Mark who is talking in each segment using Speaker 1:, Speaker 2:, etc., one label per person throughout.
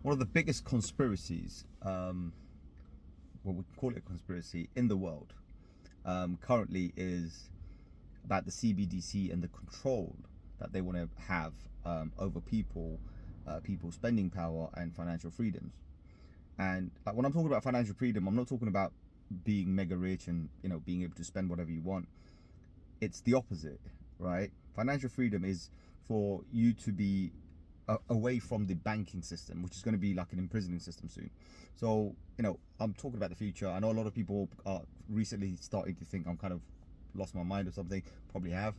Speaker 1: one of the biggest conspiracies, well, we can call it a conspiracy, in the world currently is about the CBDC and the control that they want to have over people's spending power and financial freedoms. And like, when I'm talking about financial freedom, I'm not talking about being mega rich and being able to spend whatever you want. It's the opposite, right? Financial freedom is for you to be away from the banking system, which is going to be like an imprisoning system soon. So I'm talking about the future. I know a lot of people are recently starting to think I'm kind of lost my mind or something. Probably have,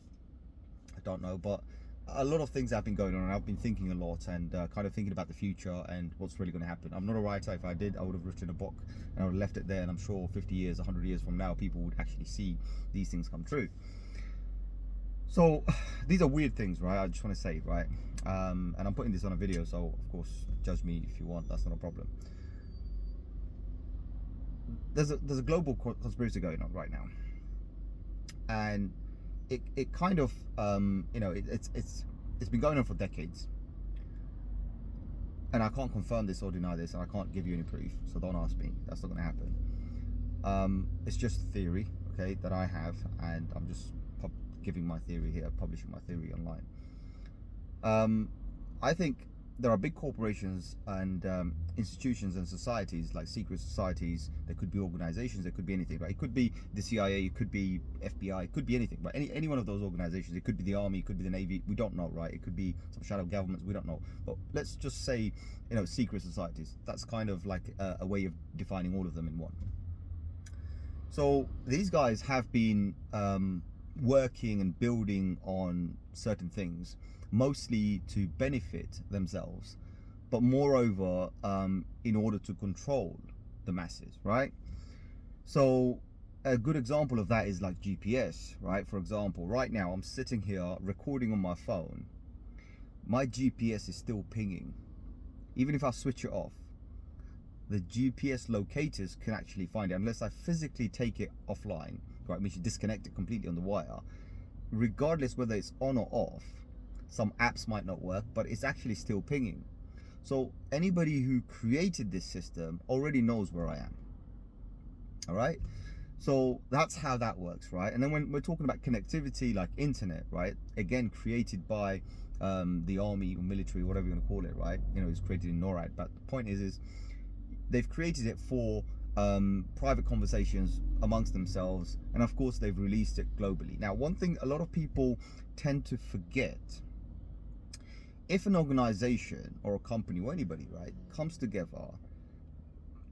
Speaker 1: I don't know, but a lot of things have been going on, and I've been thinking a lot and kind of thinking about the future and what's really going to happen. I'm not a writer. If I did, I would have written a book and I would have left it there, and I'm sure 50 years, 100 years from now, people would actually see these things come true. So these are weird things, right? I just want to say, right? And I'm putting this on a video, so of course judge me if you want, that's not a problem. There's a global conspiracy going on right now, and it kind of it's been going on for decades, and I can't confirm this or deny this, and I can't give you any proof, so don't ask me. That's not going to happen. It's just a theory, okay, that I have, and I'm just giving my theory here, publishing my theory online. I think there are big corporations and institutions and societies, like secret societies. There could be organizations, there could be anything, right? It could be the CIA, it could be FBI, it could be anything, right? Any one of those organizations. It could be the army, it could be the navy, we don't know, right? It could be some shadow governments, we don't know. But let's just say, secret societies. That's kind of like a way of defining all of them in one. So these guys have been working and building on certain things, mostly to benefit themselves, but moreover in order to control the masses, right? So a good example of that is like GPS, right? For example, right now I'm sitting here recording on my phone. My GPS is still pinging. Even if I switch it off, the GPS locators can actually find it, unless I physically take it offline, right? Means you disconnect it completely on the wire. Regardless whether it's on or off, some apps might not work, but it's actually still pinging. So anybody who created this system already knows where I am. All right, so that's how that works, right? And then when we're talking about connectivity, like internet, right, again created by the army or military, whatever you want to call it, right? It's created in NORAD, but the point is they've created it for private conversations amongst themselves, and of course they've released it globally. Now, one thing a lot of people tend to forget: if an organization or a company or anybody, right, comes together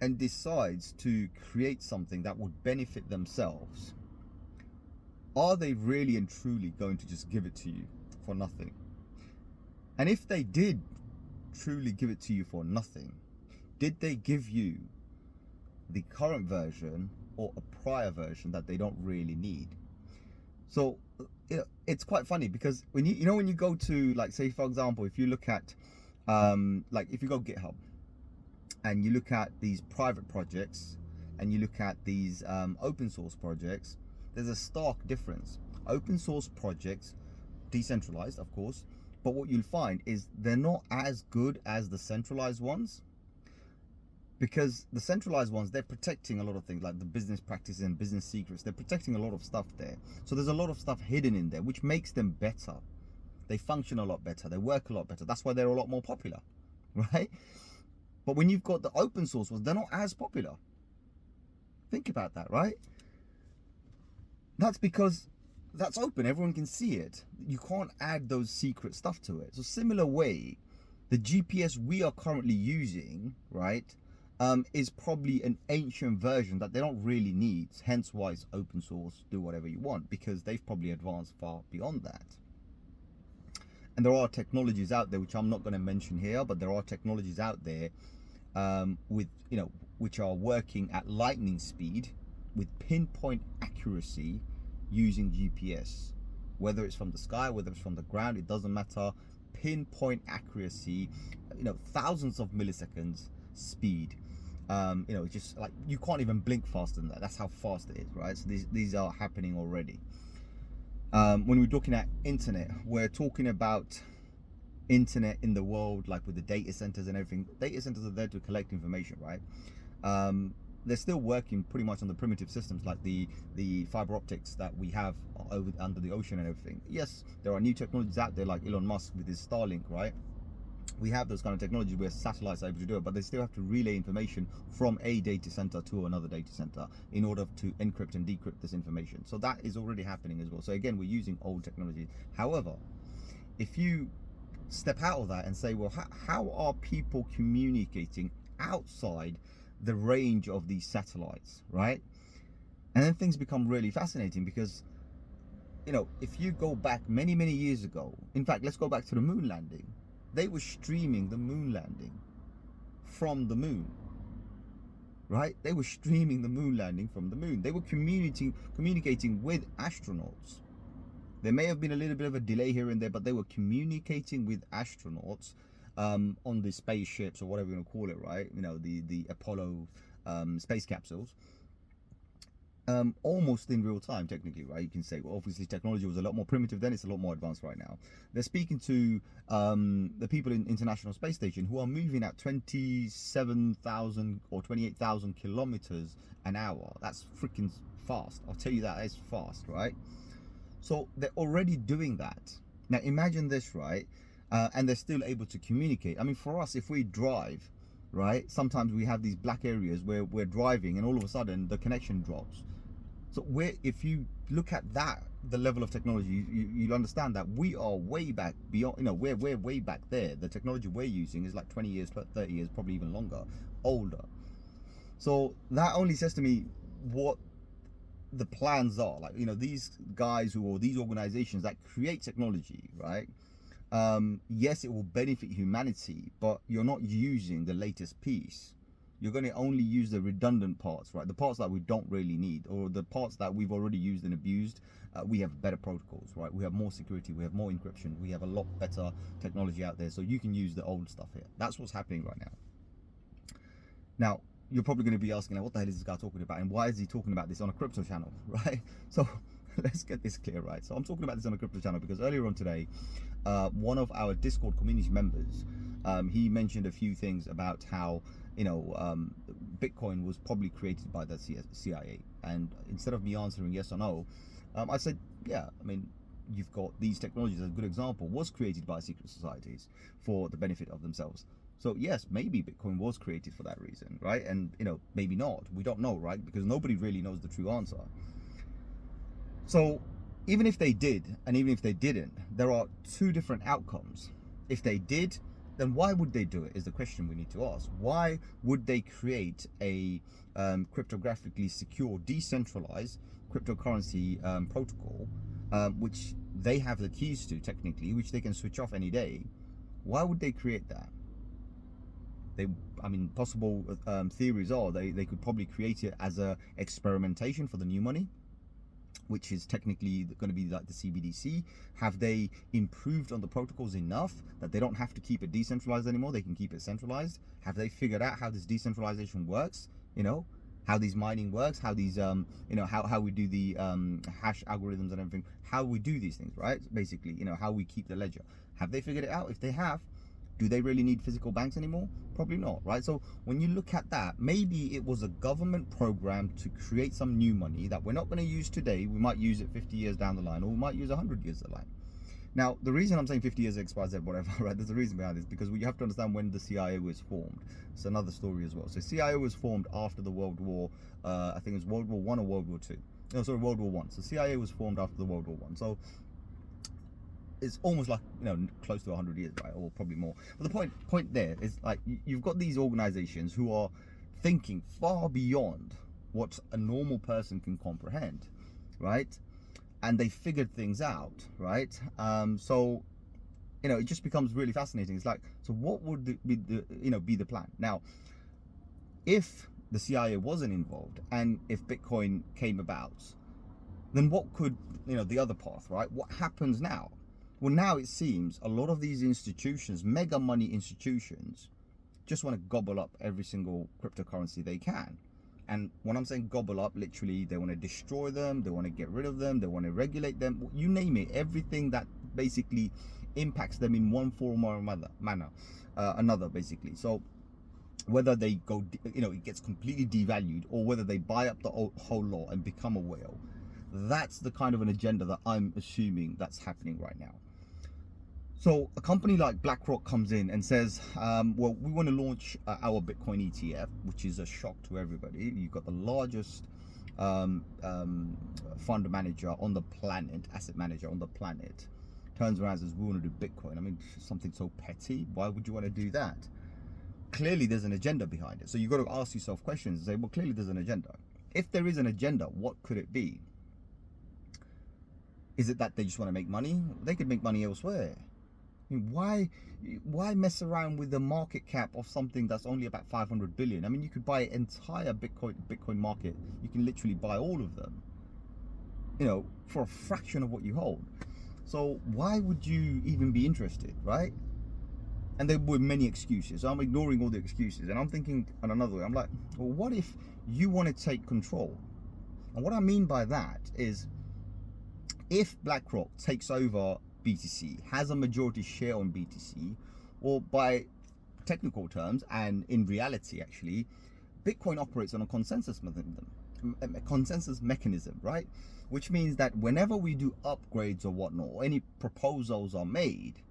Speaker 1: and decides to create something that would benefit themselves, are they really and truly going to just give it to you for nothing? And if they did truly give it to you for nothing, did they give you the current version or a prior version that they don't really need? So it's quite funny, because when when you go to, like, say for example, if you look at like if you go GitHub and you look at these private projects and you look at these open source projects, there's a stark difference. Open source projects, decentralized of course, but what you'll find is they're not as good as the centralized ones, because the centralized ones, they're protecting a lot of things like the business practices and business secrets. They're protecting a lot of stuff there. So there's a lot of stuff hidden in there, which makes them better. They function a lot better, they work a lot better. That's why they're a lot more popular, right? But when you've got the open source ones, they're not as popular. Think about that, right? That's because that's open, everyone can see it. You can't add those secret stuff to it. So similar way, the GPS we are currently using, right, is probably an ancient version that they don't really need. Hence why it's open source, do whatever you want, because they've probably advanced far beyond that. And there are technologies out there, which I'm not going to mention here, but there are technologies out there with which are working at lightning speed with pinpoint accuracy using GPS. Whether it's from the sky, whether it's from the ground, it doesn't matter. Pinpoint accuracy, thousands of milliseconds speed. Just like you can't even blink faster than that. That's how fast it is, right? So these are happening already. When we're looking at internet, we're talking about internet in the world, like with the data centers and everything. Data centers are there to collect information, right? They're still working pretty much on the primitive systems, like the fiber optics that we have over under the ocean and everything. Yes, there are new technologies out there, like Elon Musk with his Starlink, right? We have those kind of technologies where satellites are able to do it, but they still have to relay information from a data center to another data center in order to encrypt and decrypt this information. So that is already happening as well. So again, we're using old technology. However, if you step out of that and say, well, how are people communicating outside the range of these satellites, right? And then things become really fascinating, because, you know, if you go back many, many years ago, in fact, let's go back to the moon landing. They were streaming the moon landing from the moon, right? They were streaming the moon landing from the moon. They were communicating with astronauts. There may have been a little bit of a delay here and there, but they were communicating with astronauts on the spaceships, or whatever you want to call it, right? You know, the Apollo space capsules. Almost in real time, technically, right? You can say, well, obviously technology was a lot more primitive then, it's a lot more advanced right now. They're speaking to the people in International Space Station, who are moving at 27,000 or 28,000 kilometers an hour. That's freaking fast. I'll tell you that, it's fast, right? So they're already doing that. Now imagine this, right? And they're still able to communicate. I mean, for us, if we drive, right, sometimes we have these black areas where we're driving and all of a sudden the connection drops. So if you look at that, the level of technology, you'll understand that we are way back beyond, you know, we're way back there. The technology we're using is like 20 years, 30 years, probably even longer, older. So that only says to me what the plans are. Like, you know, these guys or these organizations that create technology, right? Yes, it will benefit humanity, but you're not using the latest piece. You're going to only use the redundant parts, right? The parts that we don't really need, or the parts that we've already used and abused. We have better protocols, right? We have more security, we have more encryption, we have a lot better technology out there, so you can use the old stuff here. That's what's happening right now. Now, you're probably going to be asking, like, what the hell is this guy talking about, and why is he talking about this on a crypto channel, right? So let's get this clear, right? So I'm talking about this on a crypto channel because earlier on today, one of our Discord community members, he mentioned a few things about how, you know, Bitcoin was probably created by the CIA. And instead of me answering yes or no, I said, yeah, I mean, you've got these technologies. As a good example, was created by secret societies for the benefit of themselves. So yes, maybe Bitcoin was created for that reason, right? And, you know, maybe not. We don't know, right? Because nobody really knows the true answer. So even if they did, and even if they didn't, there are two different outcomes. If they did, then why would they do it is the question we need to ask. Why would they create a cryptographically secure, decentralized cryptocurrency protocol, which they have the keys to technically, which they can switch off any day? Why would they create that? I mean, possible theories are they could probably create it as a experimentation for the new money, which is technically going to be like the CBDC. Have they improved on the protocols enough that they don't have to keep it decentralized anymore? They can keep it centralized. Have they figured out how this decentralization works? You know, how these mining works, how these, you know, how we do the hash algorithms and everything, how we do these things, right? Basically, you know, how we keep the ledger. Have they figured it out? If they have, do they really need physical banks anymore? Probably not, right? So when you look at that, maybe it was a government program to create some new money that we're not going to use today. We might use it 50 years down the line, or we might use 100 years down the line. Now, the reason I'm saying 50 years expires, whatever, right? There's a reason behind this, because you have to understand when the CIA was formed. It's another story as well. So CIA was formed after the World War, I think it was World War I or World War II. No, sorry, World War I. So CIA was formed after the World War I. So it's almost like, you know, close to 100 years, right? Or probably more. But the point there is, like, you've got these organizations who are thinking far beyond what a normal person can comprehend, right? And they figured things out, right? So, you know, it just becomes really fascinating. It's like, so what would be the plan? Now, if the CIA wasn't involved and if Bitcoin came about, then what could, you know, the other path, right? What happens now? Well, now it seems a lot of these institutions, mega money institutions, just want to gobble up every single cryptocurrency they can. And when I'm saying gobble up, literally, they want to destroy them, they want to get rid of them, they want to regulate them, you name it. Everything that basically impacts them in one form or another basically. So whether they go, it gets completely devalued, or whether they buy up the whole lot and become a whale, that's the kind of an agenda that I'm assuming that's happening right now. So a company like BlackRock comes in and says, well, we want to launch our Bitcoin ETF, which is a shock to everybody. You've got the largest fund manager on the planet, asset manager on the planet, turns around and says, we want to do Bitcoin. I mean, something so petty. Why would you want to do that? Clearly there's an agenda behind it. So you've got to ask yourself questions and say, well, clearly there's an agenda. If there is an agenda, what could it be? Is it that they just want to make money? They could make money elsewhere. I mean, why mess around with the market cap of something that's only about 500 billion? I mean, you could buy entire Bitcoin market. You can literally buy all of them, for a fraction of what you hold. So why would you even be interested, right? And there were many excuses. So I'm ignoring all the excuses, and I'm thinking on another way. I'm like, well, what if you want to take control? And what I mean by that is, if BlackRock takes over BTC, has a majority share on BTC, or by technical terms and in reality actually, Bitcoin operates on a consensus mechanism, right? Which means that whenever we do upgrades or whatnot, or any proposals are made,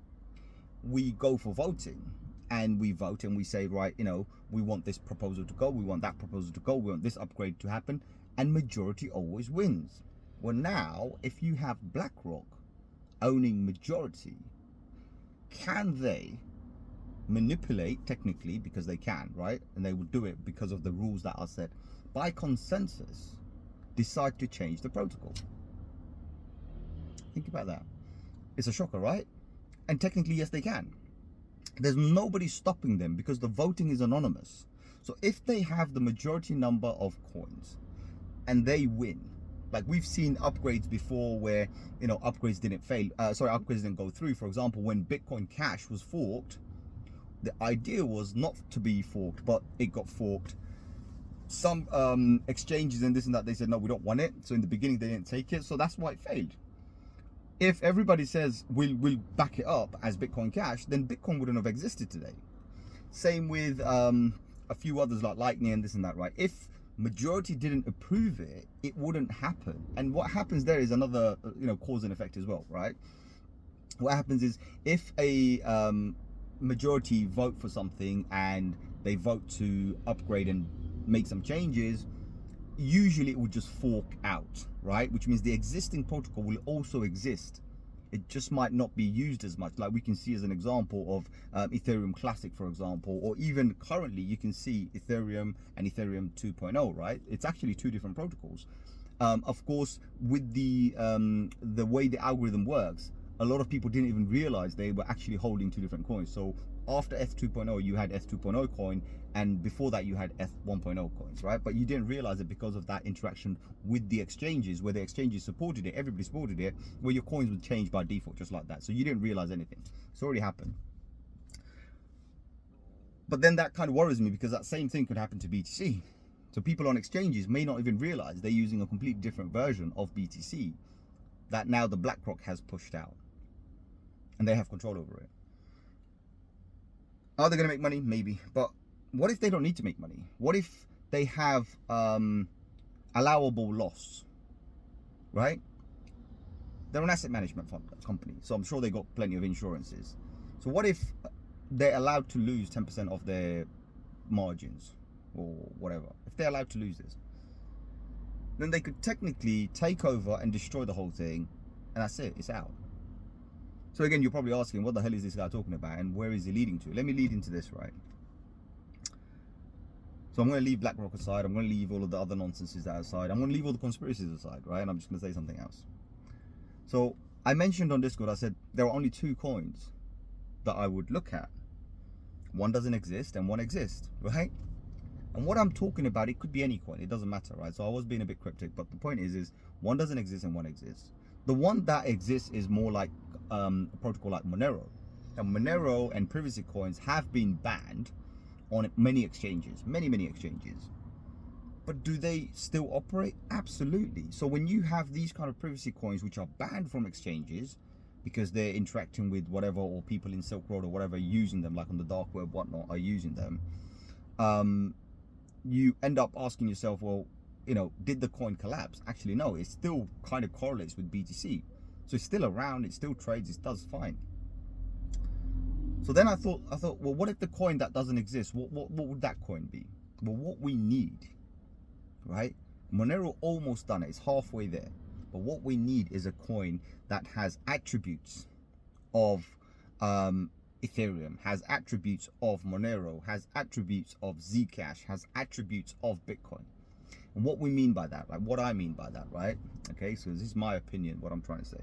Speaker 1: we go for voting, and we vote and we say, right, we want this proposal to go, we want that proposal to go, we want this upgrade to happen, and majority always wins. Well, now if you have BlackRock owning majority, can they manipulate, technically, because they can, right? And they will do it because of the rules that are set by consensus, decide to change the protocol? Think about that. It's a shocker, right? And technically, yes, they can. There's nobody stopping them because the voting is anonymous. So if they have the majority number of coins and they win, like we've seen upgrades before where, upgrades didn't upgrades didn't go through. For example, when Bitcoin Cash was forked, the idea was not to be forked, but it got forked. Some exchanges and this and that, they said, no, we don't want it. So in the beginning, they didn't take it. So that's why it failed. If everybody says we'll back it up as Bitcoin Cash, then Bitcoin wouldn't have existed today. Same with a few others like Lightning and this and that, right? If majority didn't approve it, it wouldn't happen. And what happens there is another, cause and effect as well, right? What happens is, if a majority vote for something and they vote to upgrade and make some changes, usually it would just fork out, right? Which means the existing protocol will also exist. It just might not be used as much. Like we can see as an example of Ethereum Classic, for example, or even currently you can see Ethereum and Ethereum 2.0, right? It's actually two different protocols. Of course, with the way the algorithm works, a lot of people didn't even realize they were actually holding two different coins. So after F2.0, you had F2.0 coin, and before that you had F1.0 coins, right? But you didn't realize it because of that interaction with the exchanges, where the exchanges supported it, everybody supported it, where your coins would change by default just like that. So you didn't realize anything. It's already happened. But then that kind of worries me, because that same thing could happen to BTC. So people on exchanges may not even realize they're using a completely different version of BTC that now the BlackRock has pushed out, and they have control over it. Are they going to make money? Maybe. But what if they don't need to make money? What if they have allowable loss, right? They're an asset management company, so I'm sure they got plenty of insurances. So what if they're allowed to lose 10% of their margins or whatever? If they're allowed to lose this, then they could technically take over and destroy the whole thing, and that's it, it's out. So again, you're probably asking, what the hell is this guy talking about, and where is he leading to? Let me lead into this, right? So I'm going to leave BlackRock aside. I'm going to leave all of the other nonsenses aside. I'm going to leave all the conspiracies aside, right? And I'm just going to say something else. So I mentioned on Discord, I said there are only two coins that I would look at. One doesn't exist and one exists, right? And what I'm talking about, it could be any coin. It doesn't matter, right? So I was being a bit cryptic, but the point is one doesn't exist and one exists. The one that exists is more like a protocol like Monero. And Monero and privacy coins have been banned on many exchanges, many exchanges. But do they still operate? Absolutely. So when you have these kind of privacy coins which are banned from exchanges, because they're interacting with whatever, or people in Silk Road or whatever using them, like on the dark web, whatnot, are using them. You end up asking yourself, well, you know, did the coin collapse? Actually, no, it still kind of correlates with BTC. So it's still around, it still trades, it does fine. So then I thought, well, what if the coin that doesn't exist, what would that coin be? Well, what we need, right? Monero almost done it, it's halfway there. But what we need is a coin that has attributes of Ethereum, has attributes of Monero, has attributes of Zcash, has attributes of Bitcoin. And what we mean by that, like what I mean by that, right? Okay, so this is my opinion, what I'm trying to say.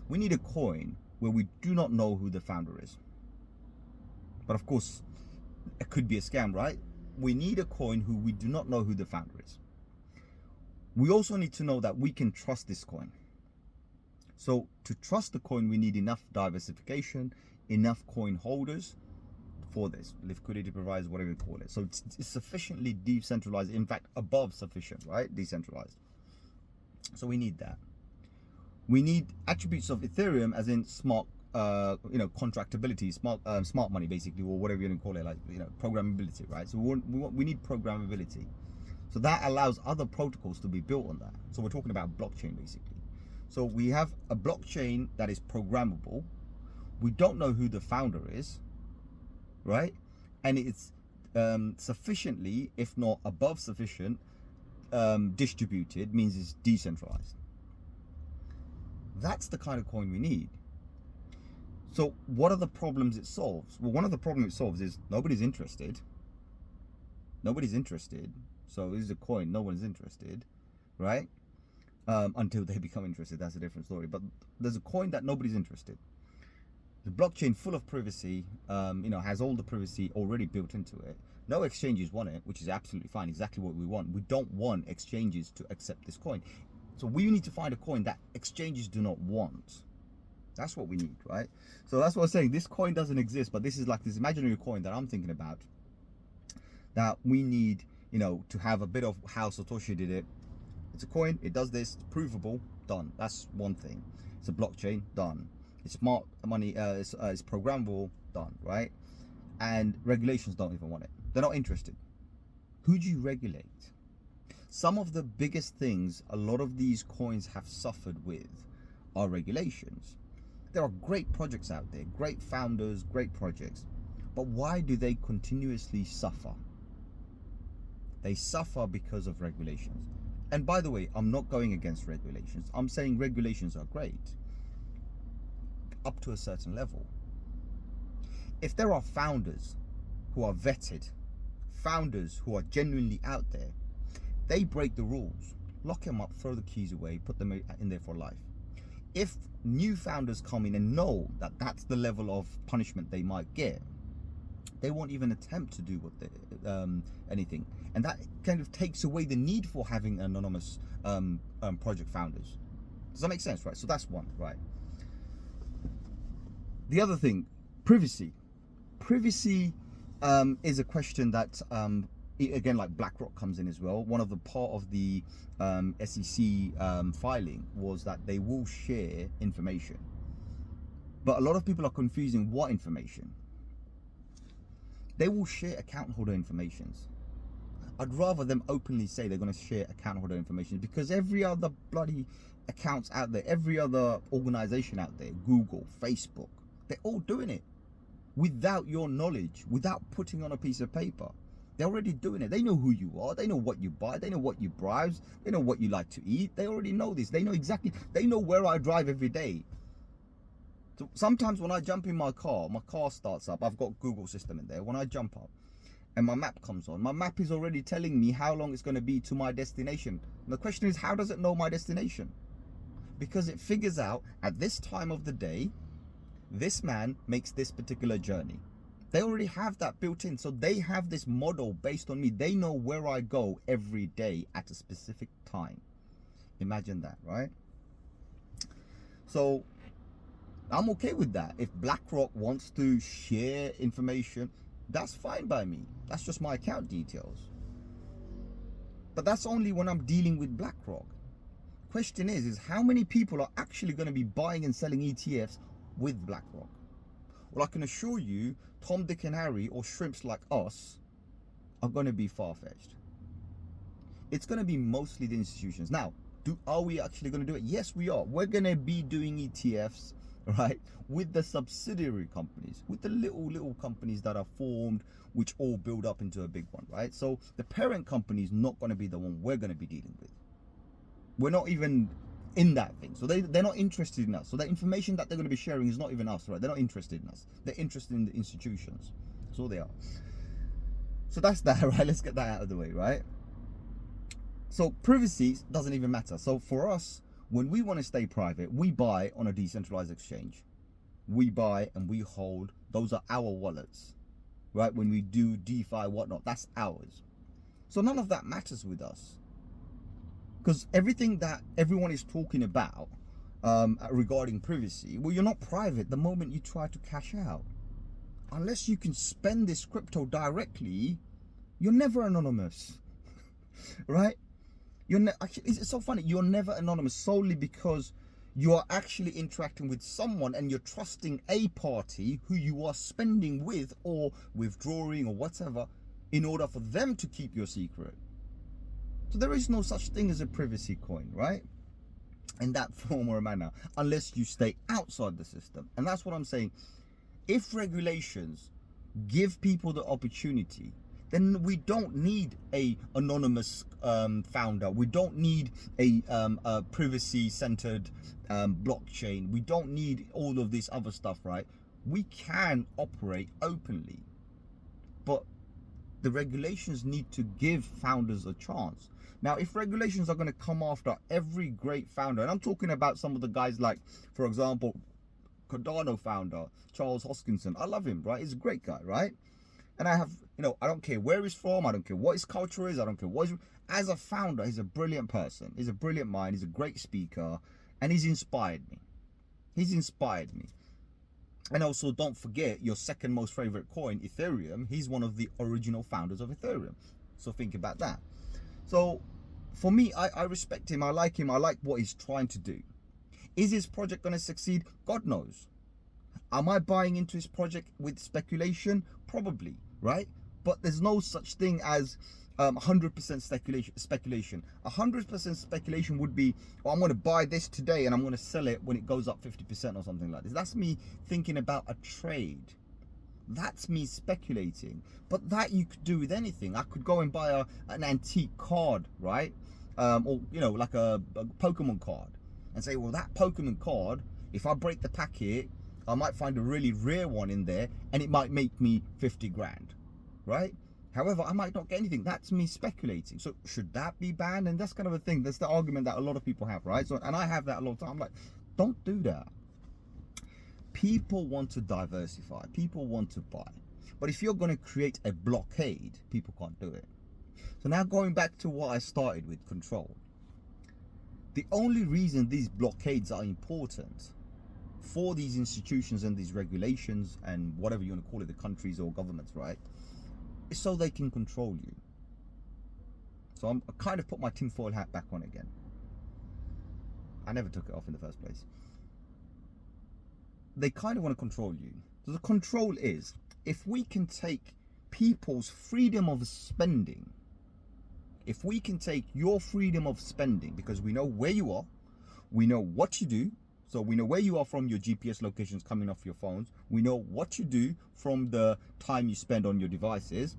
Speaker 1: We need a coin where we do not know who the founder is. But of course, it could be a scam, right? We need a coin who we do not know who the founder is. We also need to know that we can trust this coin. So to trust the coin, we need enough diversification, enough coin holders for this, liquidity providers, whatever you call it. So it's sufficiently decentralized, in fact, above sufficient, right? Decentralized. So we need that. We need attributes of Ethereum, as in smart, contractability, smart money, basically, or whatever you want to call it, like, programmability, right? So we need programmability. So that allows other protocols to be built on that. So we're talking about blockchain, basically. So we have a blockchain that is programmable. We don't know who the founder is, right? And it's sufficiently, if not above sufficient, distributed, means it's decentralized. That's the kind of coin we need. So what are the problems it solves? Well, one of the problems it solves is nobody's interested. Nobody's interested. So this is a coin, no one's interested, right? Until they become interested, that's a different story. But there's a coin that nobody's interested. The blockchain, full of privacy, has all the privacy already built into it. No exchanges want it, which is absolutely fine, exactly what we want. We don't want exchanges to accept this coin. So we need to find a coin that exchanges do not want. That's what we need, right? So that's what I'm saying. This coin doesn't exist, but this is like this imaginary coin that I'm thinking about, that we need, to have a bit of how Satoshi did it. It's a coin, it does this, it's provable, done. That's one thing. It's a blockchain, done. It's smart money, it's programmable, done, right? And regulations don't even want it. They're not interested. Who do you regulate? Some of the biggest things a lot of these coins have suffered with are regulations. There are great projects out there, great founders, great projects. But why do they continuously suffer? They suffer because of regulations. And by the way, I'm not going against regulations. I'm saying regulations are great up to a certain level. If there are founders who are vetted, founders who are genuinely out there, they break the rules. Lock them up, throw the keys away, put them in there for life. If new founders come in and know that that's the level of punishment they might get, they won't even attempt to do anything. And that kind of takes away the need for having anonymous project founders. Does that make sense, right? So that's one, right? The other thing, privacy. Privacy is a question that, again, like BlackRock comes in as well. One of the part of the SEC filing was that they will share information. But a lot of people are confusing what information. They will share account holder informations. I'd rather them openly say they're going to share account holder information, because every other bloody accounts out there, every other organization out there, Google, Facebook, they're all doing it without your knowledge, without putting on a piece of paper. They're already doing it. They know who you are. They know what you buy. They know what you browse. They know what you like to eat. They already know this. They know exactly. They know where I drive every day. So sometimes when I jump in my car starts up. I've got Google system in there. When I jump up and my map comes on, my map is already telling me how long it's going to be to my destination. And the question is, how does it know my destination? Because it figures out at this time of the day, this man makes this particular journey. They already have that built in. So they have this model based on me. They know where I go every day at a specific time. Imagine that, right? So I'm okay with that. If BlackRock wants to share information, that's fine by me. That's just my account details. But that's only when I'm dealing with BlackRock. Question is how many people are actually going to be buying and selling ETFs with BlackRock. Well, I can assure you, Tom, Dick and Harry or shrimps like us are going to be far-fetched. It's going to be mostly the institutions. Now, are we actually going to do it? Yes, we are. We're going to be doing ETFs, right, with the subsidiary companies, with the little companies that are formed, which all build up into a big one, right? So the parent company is not going to be the one we're going to be dealing with. We're not even in that thing. So they're not interested in us. So the information that they're going to be sharing is not even us, right? They're not interested in us. They're interested in the institutions. That's all they are. So that's that, right? Let's get that out of the way, right? So privacy doesn't even matter. So for us, when we want to stay private, we buy on a decentralized exchange. We buy and we hold. Those are our wallets, right? When we do DeFi, whatnot, that's ours. So none of that matters with us. Because everything that everyone is talking about regarding privacy, well, you're not private the moment you try to cash out. Unless you can spend this crypto directly, you're never anonymous, right? Actually, it's so funny. You're never anonymous solely because you are actually interacting with someone and you're trusting a party who you are spending with or withdrawing or whatever in order for them to keep your secret. So there is no such thing as a privacy coin, right? In that form or manner, unless you stay outside the system. And that's what I'm saying. If regulations give people the opportunity, then we don't need a anonymous founder. We don't need a privacy-centered blockchain. We don't need all of this other stuff, right? We can operate openly, but the regulations need to give founders a chance. Now, if regulations are going to come after every great founder, and I'm talking about some of the guys like, for example, Cardano founder, Charles Hoskinson. I love him, right? He's a great guy, right? And I have, I don't care where he's from. I don't care what his culture is. I don't care what as a founder, he's a brilliant person. He's a brilliant mind. He's a great speaker. And he's inspired me. He's inspired me. And also, don't forget your second most favorite coin, Ethereum. He's one of the original founders of Ethereum. So think about that. So for me, I respect him. I like him. I like what he's trying to do. Is his project going to succeed? God knows. Am I buying into his project with speculation? Probably, right? But there's no such thing as 100% speculation. 100% speculation would be, I'm going to buy this today and I'm going to sell it when it goes up 50% or something like this. That's me thinking about a trade. That's me speculating. But that you could do with anything. I could go and buy an antique card, right? Or, like a Pokemon card. And say, well, that Pokemon card, if I break the packet, I might find a really rare one in there and it might make me 50 grand, right? However, I might not get anything. That's me speculating. So should that be banned? And that's kind of a thing. That's the argument that a lot of people have, right? So, and I have that a lot of time. I'm like, don't do that. People want to diversify. People want to buy. But if you're going to create a blockade, people can't do it. So now going back to what I started with, control. The only reason these blockades are important for these institutions and these regulations and whatever you want to call it, the countries or governments, right, is so they can control you. So I kind of put my tinfoil hat back on again. I never took it off in the first place. They kind of want to control you. So the control is, if we can take people's freedom of spending, if we can take your freedom of spending, because we know where you are, we know what you do, so we know where you are from your GPS locations coming off your phones, we know what you do from the time you spend on your devices,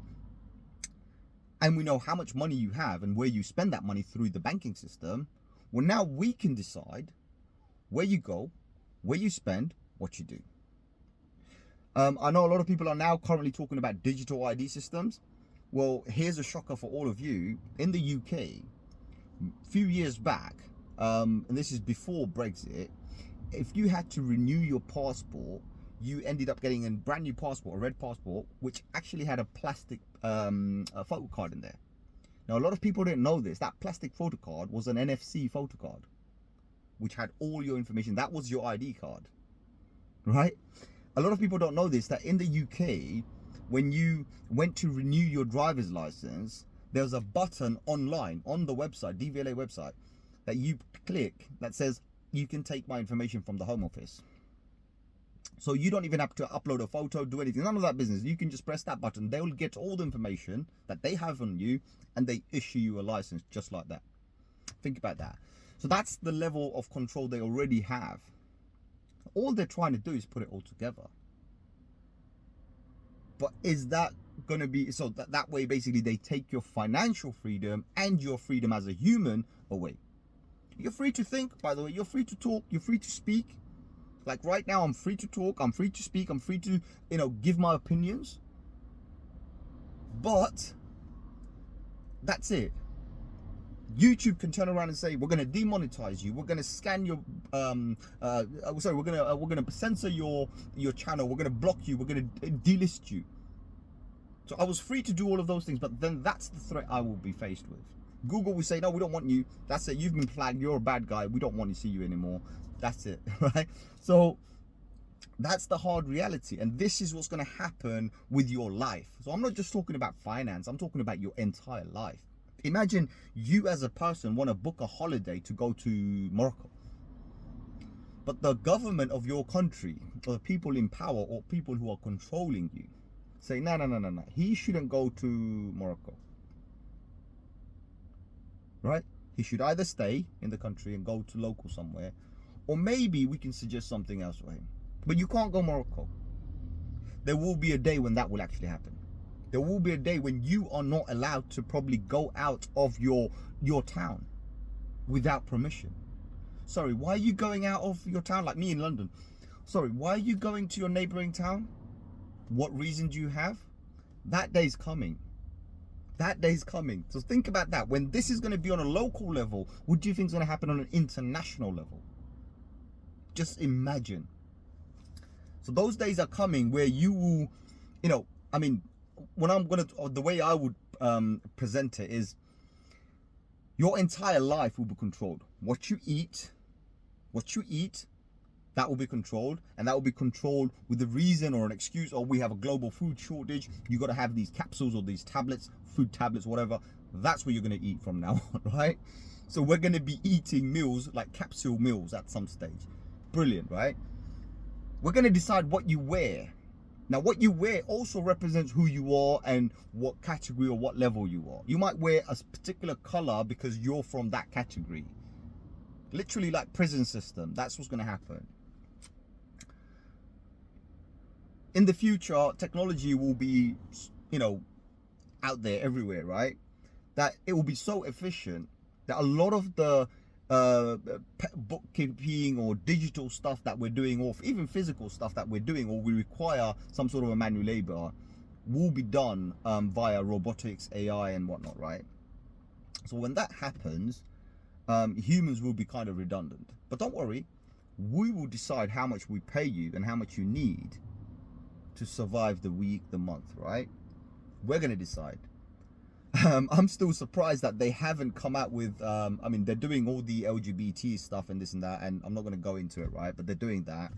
Speaker 1: and we know how much money you have and where you spend that money through the banking system. Well, now we can decide where you go, where you spend, what you do. I know a lot of people are now currently talking about digital ID systems. Well, here's a shocker for all of you. In the UK, a few years back, and this is before Brexit, if you had to renew your passport, you ended up getting a brand new passport, a red passport, which actually had a plastic photo card in there. Now, a lot of people didn't know this. That plastic photo card was an NFC photo card, which had all your information. That was your ID card, right? A lot of people don't know this, that in the UK, when you went to renew your driver's license, there was a button online on the website, DVLA website, that you click that says, you can take my information from the Home Office. So you don't even have to upload a photo, do anything, none of that business. You can just press that button. They will get all the information that they have on you, and they issue you a license just like that. Think about that. So that's the level of control they already have. All they're trying to do is put it all together. But is that going to be, so that way basically they take your financial freedom and your freedom as a human away. You're free to think, by the way, you're free to talk, you're free to speak. Like right now, I'm free to talk, I'm free to speak, I'm free to, give my opinions. But that's it. YouTube can turn around and say, we're going to demonetize you, we're going to scan your we're going to censor your channel, we're going to block you, we're going to delist you. So I was free to do all of those things, but then that's the threat I will be faced with. Google will say, no, we don't want you, that's it, you've been flagged, you're a bad guy, we don't want to see you anymore. That's it, right? So that's the hard reality, and this is what's going to happen with your life. So I'm not just talking about finance, I'm talking about your entire life. Imagine you as a person want to book a holiday to go to Morocco, but the government of your country, or the people in power, or people who are controlling you, say, no, he shouldn't go to Morocco, right? He should either stay in the country and go to local somewhere, or maybe we can suggest something else for him. But you can't go Morocco. There will be a day when that will actually happen. There will be a day when you are not allowed to probably go out of your town without permission. Sorry, why are you going out of your town? Like me in London. Sorry, why are you going to your neighboring town? What reason do you have? That day's coming. That day's coming. So think about that. When this is going to be on a local level, what do you think is going to happen on an international level? Just imagine. So those days are coming where you will, the way I would present it is, your entire life will be controlled. What you eat, that will be controlled, and that will be controlled with the reason or an excuse, or we have a global food shortage, you got to have these capsules or these tablets, food tablets, whatever. That's what you're going to eat from now on, right? So we're going to be eating meals like capsule meals at some stage. Brilliant, right? We're going to decide what you wear. Now, what you wear also represents who you are and what category or what level you are. You might wear a particular color because you're from that category. Literally like prison system. That's what's going to happen. In the future, technology will be, out there everywhere, right? That it will be so efficient that a lot of the bookkeeping or digital stuff that we're doing, or even physical stuff that we're doing, or we require some sort of a manual labor, will be done via robotics, AI and whatnot, right? So when that happens, humans will be kind of redundant. But don't worry, we will decide how much we pay you and how much you need to survive the week, the month, right? We're going to decide. I'm still surprised that they haven't come out with, they're doing all the LGBT stuff and this and that, and I'm not going to go into it, right? But they're doing that.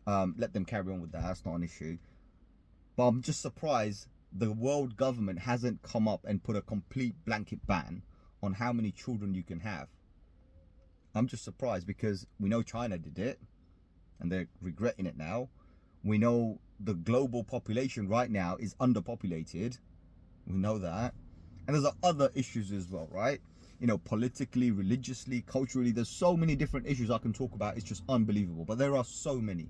Speaker 1: Let them carry on with that. That's not an issue. But I'm just surprised the world government hasn't come up and put a complete blanket ban on how many children you can have. I'm just surprised because we know China did it and they're regretting it now. We know the global population right now is underpopulated. We know that. And there's other issues as well, right? Politically, religiously, culturally, there's so many different issues I can talk about. It's just unbelievable. But there are so many.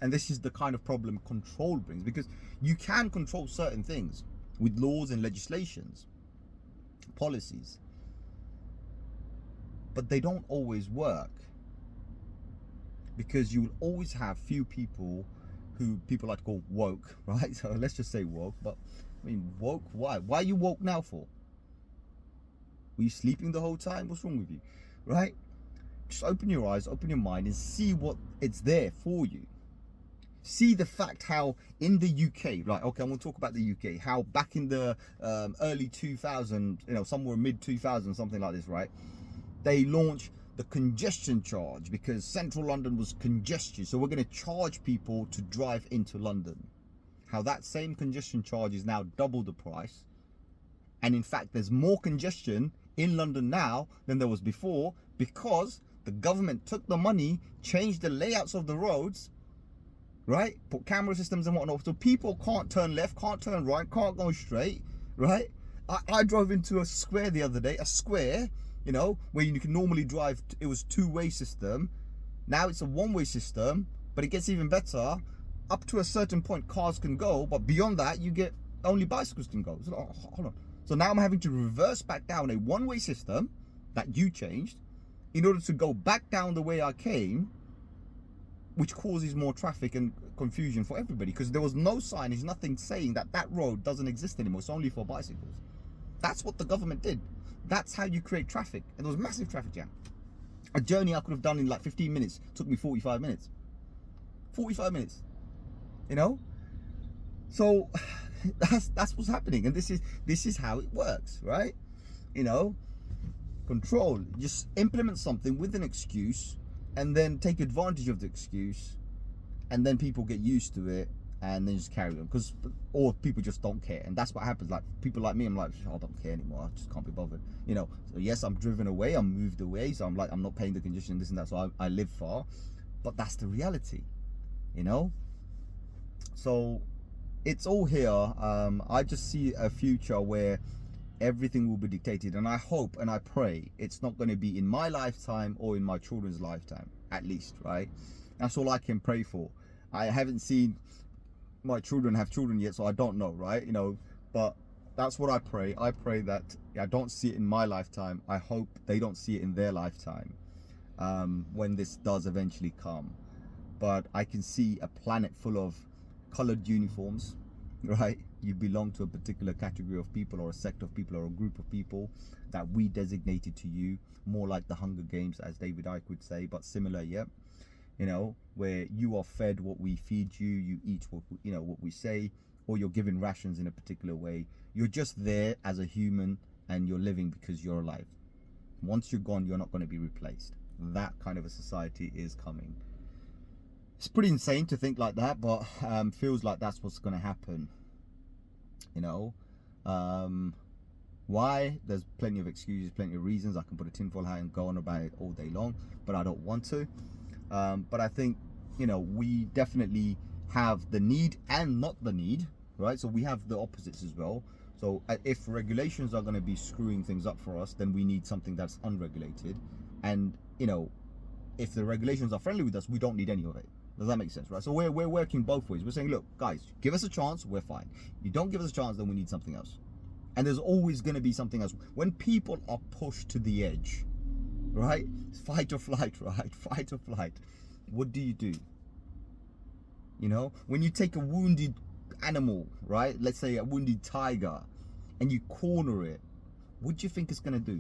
Speaker 1: And this is the kind of problem control brings, because you can control certain things with laws and legislations, policies, but they don't always work, because you will always have few people who people like to call woke, right? So let's just say woke. But woke, why? Why are you woke now for? Were you sleeping the whole time? What's wrong with you, right? Just open your eyes, open your mind, and see what it's there for you. See the fact how in the UK, right? Okay, I'm going to talk about the UK. How back in the early 2000s, somewhere mid 2000s, something like this, right? They launched the congestion charge because central London was congested. So we're going to charge people to drive into London. How that same congestion charge is now double the price. And in fact, there's more congestion in London now than there was before, because the government took the money, changed the layouts of the roads, right? Put camera systems and whatnot, so people can't turn left, can't turn right, can't go straight, right? I drove into a square the other day, a square, you know, where you can normally drive, it was two-way system. Now it's a one-way system, but it gets even better. Up to a certain point, cars can go, but beyond that, you get only bicycles can go. So, hold on. So now I'm having to reverse back down a one-way system that you changed in order to go back down the way I came, which causes more traffic and confusion for everybody, because there was no signage, nothing saying that that road doesn't exist anymore. It's only for bicycles. That's what the government did. That's how you create traffic. And there was massive traffic jam. A journey I could have done in like 15 minutes took me 45 minutes. 45 minutes, you know? So that's what's happening. And this is how it works, right? You know, control. Just implement something with an excuse, and then take advantage of the excuse, and then people get used to it, and then just carry on, or people just don't care. And that's what happens. Like people like me, I'm like, I don't care anymore, I just can't be bothered, you know. So yes, I'm driven away, I'm moved away, so I'm like, I'm not paying the condition, this and that, so I live far. But that's the reality, you know. So it's all here. I just see a future where everything will be dictated, and I hope and I pray it's not going to be in my lifetime or in my children's lifetime, at least, right? That's all I can pray for. I haven't seen my children have children yet, so I don't know, right? You know, but that's what I pray. I pray that I don't see it in my lifetime. I hope they don't see it in their lifetime, when this does eventually come. But I can see a planet full of colored uniforms, right? You belong to a particular category of people, or a sect of people, or a group of people that we designated to you, more like the Hunger Games, as David Icke would say, but similar, yeah. You know, where you are fed what we feed you, you eat what you know, what we say, or you're given rations in a particular way. You're just there as a human, and you're living because you're alive. Once you're gone, you're not going to be replaced. That kind of a society is coming. It's pretty insane to think like that, but feels like that's what's going to happen. You know, why? There's plenty of excuses, plenty of reasons. I can put a tinfoil hat and go on about it all day long, but I don't want to. But I think, you know, we definitely have the need and not the need, right? So we have the opposites as well. So if regulations are going to be screwing things up for us, then we need something that's unregulated. And, you know, if the regulations are friendly with us, we don't need any of it. Does that make sense, right? So we're working both ways. We're saying, look, guys, give us a chance, we're fine. You don't give us a chance, then we need something else. And there's always going to be something else. When people are pushed to the edge, right? Fight or flight, right? Fight or flight. What do? You know, when you take a wounded animal, right? Let's say a wounded tiger, and you corner it, what do you think it's going to do?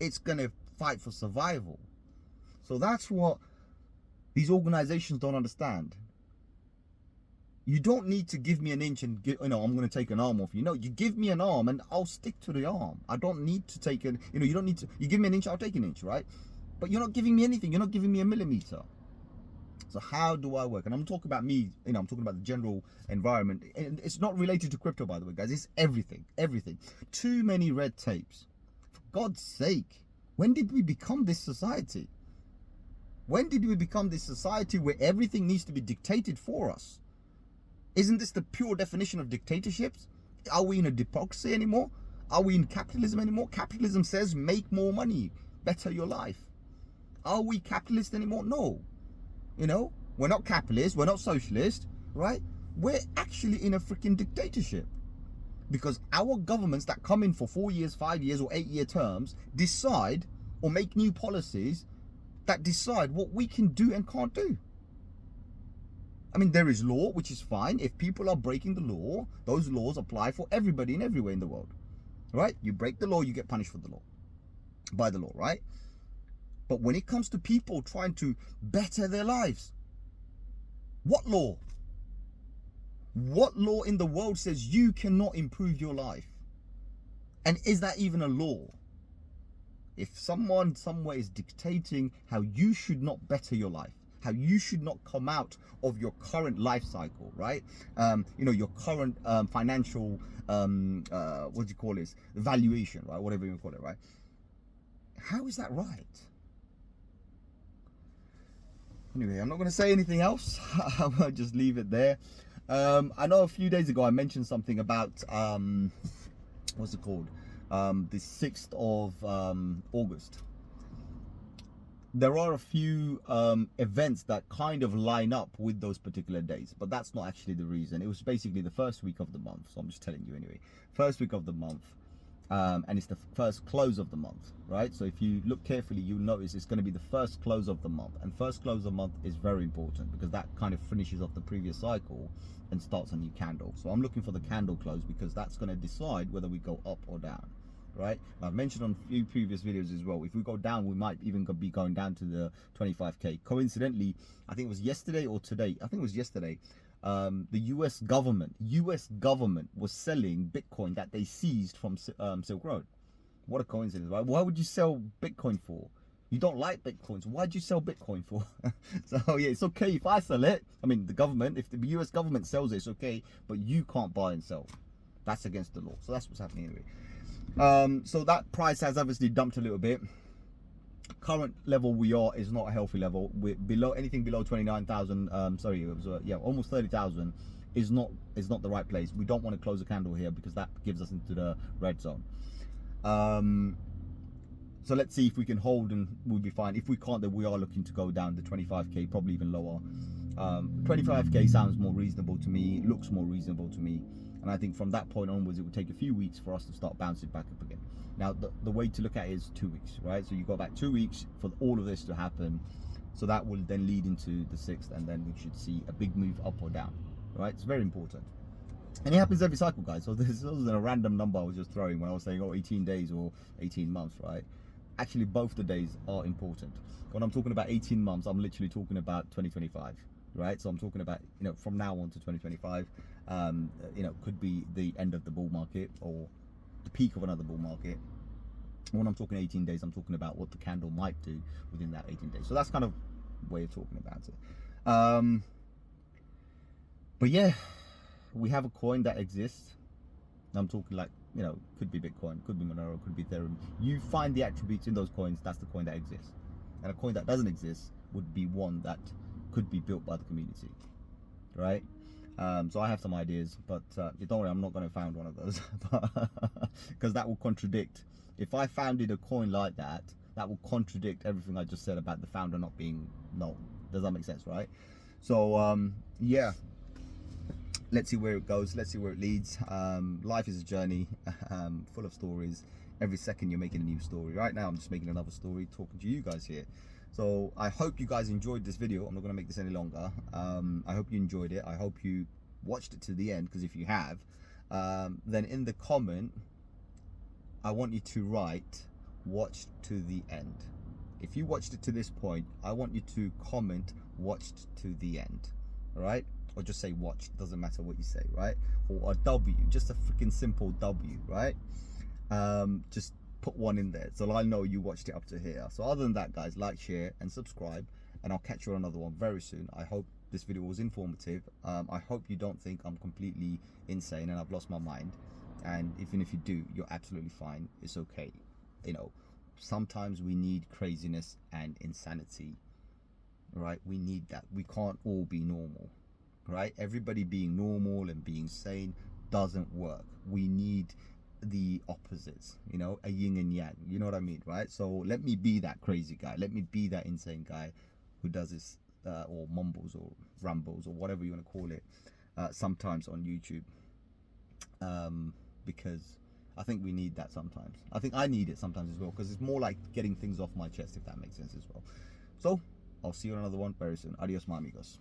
Speaker 1: It's going to fight for survival. So that's what these organizations don't understand. You don't need to give me an inch and I'm going to take an arm off you. No, you give me an arm and I'll stick to the arm. I don't need to take it. You don't need to. You give me an inch, I'll take an inch, right? But you're not giving me anything. You're not giving me a millimeter. So how do I work? And I'm talking about me. I'm talking about the general environment. And it's not related to crypto, by the way, guys. It's everything. Everything. Too many red tapes. For God's sake, when did we become this society? When did we become this society where everything needs to be dictated for us? Isn't this the pure definition of dictatorships? Are we in a democracy anymore? Are we in capitalism anymore? Capitalism says make more money, better your life. Are we capitalist anymore? No. We're not capitalist, we're not socialist, right? We're actually in a freaking dictatorship. Because our governments that come in for 4 years, 5 years, or 8-year terms decide or make new policies that decide what we can do and can't do. I mean, there is law, which is fine. If people are breaking the law, those laws apply for everybody and everywhere in the world, right? You break the law, you get punished for the law, by the law, right? But when it comes to people trying to better their lives, what law? What law in the world says you cannot improve your life? And is that even a law? If someone somewhere is dictating how you should not better your life, how you should not come out of your current life cycle, right? Your current financial, what do you call this? Valuation, right? Whatever you call it, right? How is that right? Anyway, I'm not going to say anything else. I will just leave it there. I know a few days ago I mentioned something about what's it called, the 6th of August. There are a few events that kind of line up with those particular days, but that's not actually the reason. It was basically the first week of the month, so I'm just telling you anyway. First week of the month, and it's the first close of the month, right? So if you look carefully, you'll notice it's going to be the first close of the month, and first close of the month is very important because that kind of finishes off the previous cycle and starts a new candle. So I'm looking for the candle close because that's going to decide whether we go up or down. Right, I've mentioned on a few previous videos as well, if we go down, we might even be going down to the 25k. Coincidentally, I think it was yesterday or today, I think it was yesterday, the US government was selling Bitcoin that they seized from Silk Road. What a coincidence, right? Why would you sell Bitcoin for? You don't like Bitcoin, so why'd you sell Bitcoin for? So yeah, it's okay if I sell it. I mean, the government, if the US government sells it, it's okay, but you can't buy and sell. That's against the law. So that's what's happening anyway. So that price has obviously dumped a little bit. Current level we are is not a healthy level. We're below, anything below 29,000. Sorry, it was yeah, almost 30,000 is not the right place. We don't want to close a candle here because that gives us into the red zone. So let's see if we can hold and we'll be fine. If we can't, then we are looking to go down to 25k, probably even lower. 25k sounds more reasonable to me. It looks more reasonable to me. And I think from that point onwards, it would take a few weeks for us to start bouncing back up again. Now, the way to look at it is 2 weeks, right? So you go back 2 weeks for all of this to happen. So that will then lead into the 6th, and then we should see a big move up or down, right? It's very important. And it happens every cycle, guys. So this wasn't a random number I was just throwing when I was saying, oh, 18 days or 18 months, right? Actually, both the days are important. When I'm talking about 18 months, I'm literally talking about 2025. Right, so I'm talking about, you know, from now on to 2025, you know, could be the end of the bull market or the peak of another bull market. When I'm talking 18 days, I'm talking about what the candle might do within that 18 days. So that's kind of way of talking about it. But yeah, we have a coin that exists. I'm talking like, you know, could be Bitcoin, could be Monero, could be Ethereum. You find the attributes in those coins, that's the coin that exists. And a coin that doesn't exist would be one that could be built by the community, right? So I have some ideas, but don't worry, I'm not going to found one of those because that will contradict. If I founded a coin like that, that will contradict everything I just said about the founder not being known. Does that make sense, right? So yeah, let's see where it goes. Let's see where it leads. Life is a journey, full of stories. Every second you're making a new story. Right now I'm just making another story, talking to you guys here. So I hope you guys enjoyed this video. I'm not going to make this any longer. I hope you enjoyed it. I hope you watched it to the end, because if you have, then in the comment, I want you to write watched to the end. If you watched it to this point, I want you to comment watched to the end, all right? Or just say watched, doesn't matter what you say, right? Or a W, just a freaking simple W, right? Just put one in there so I know you watched it up to here. So other than that, guys, like, share and subscribe, and I'll catch you on another one very soon. I hope this video was informative. I hope you don't think I'm completely insane and I've lost my mind, and even if you do, you're absolutely fine. It's okay. You know, sometimes we need craziness and insanity, right? We need that. We can't all be normal, right? Everybody being normal and being sane doesn't work. We need the opposites, you know, a yin and yang, you know what I mean, right? So let me be that crazy guy, let me be that insane guy who does this or mumbles or rambles or whatever you want to call it sometimes on YouTube, because I think we need that sometimes. I think I need it sometimes as well, because it's more like getting things off my chest, if that makes sense as well. So I'll see you on another one very soon. Adios, my amigos.